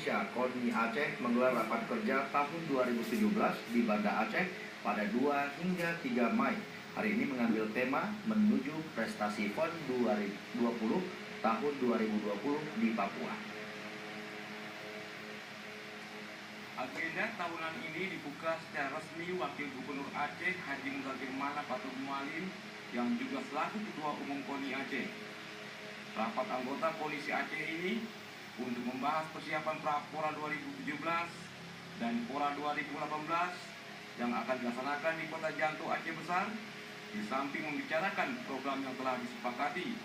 Indonesia KONI Aceh menggelar rapat kerja tahun 2017 di Banda Aceh pada 2 hingga 3 Mei. Hari ini mengambil tema menuju prestasi PON 2020 tahun 2020 di Papua. Agenda tahunan ini dibuka secara resmi Wakil Gubernur Aceh Haji Muzakir Manap atau Mualim yang juga selaku Ketua Umum KONI Aceh. Rapat anggota Polisi Aceh ini untuk membahas persiapan Prapora 2017 dan Pora 2018 yang akan dilaksanakan di Kota Janto Aceh Besar, di samping membicarakan program yang telah disepakati.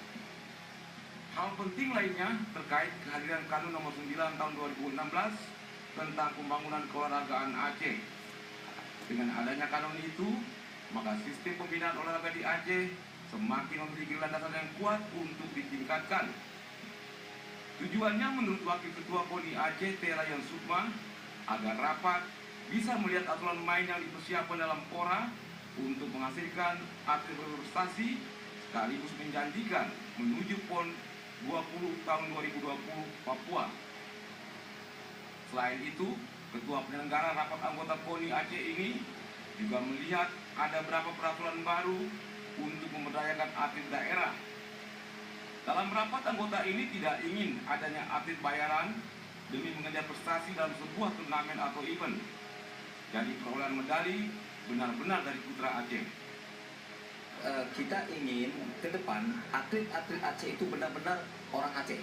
Hal penting lainnya terkait kehadiran Kanun Nomor 9 Tahun 2016 tentang pembangunan keolahragaan Aceh. Dengan adanya kanun itu, maka sistem pembinaan olahraga di Aceh semakin memiliki landasan yang kuat untuk ditingkatkan. Tujuannya menurut Wakil Ketua KONI Aceh Terayan Sukma agar rapat bisa melihat aturan main yang dipersiapkan dalam Pora untuk menghasilkan atlet berprestasi sekaligus menjanjikan menuju PON 20 tahun 2020 Papua. Selain itu, Ketua Penyelenggara Rapat Anggota KONI Aceh ini juga melihat ada beberapa peraturan baru untuk memberdayakan atlet daerah. Dalam rapat anggota ini tidak ingin adanya atlet bayaran demi mengejar prestasi dalam sebuah turnamen atau event. Jadi perolehan medali benar-benar dari putra Aceh. Kita ingin ke depan atlet-atlet Aceh itu benar-benar orang Aceh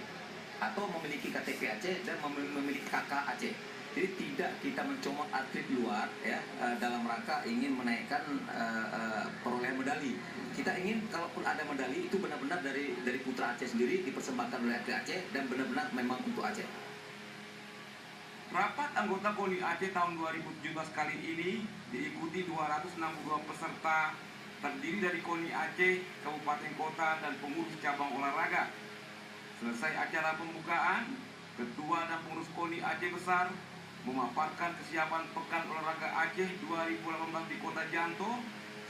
atau memiliki KTP Aceh dan memiliki KK Aceh. Jadi tidak kita mencomot atlet luar ya dalam rangka ingin menaikkan perolehan medali. Kita ingin kalaupun ada medali itu benar-benar dari putra Aceh sendiri dipersembahkan oleh atlet Aceh dan benar-benar memang untuk Aceh. Rapat anggota KONI Aceh tahun 2017 kali ini diikuti 262 peserta terdiri dari KONI Aceh, kabupaten kota dan pengurus cabang olahraga. Selesai acara pembukaan, Ketua dan pengurus KONI Aceh Besar memaparkan kesiapan Pekan Olahraga Aceh 2018 di Kota Janto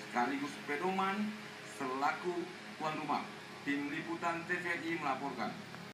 sekaligus pedoman selaku tuan rumah. Tim Liputan TVRI melaporkan.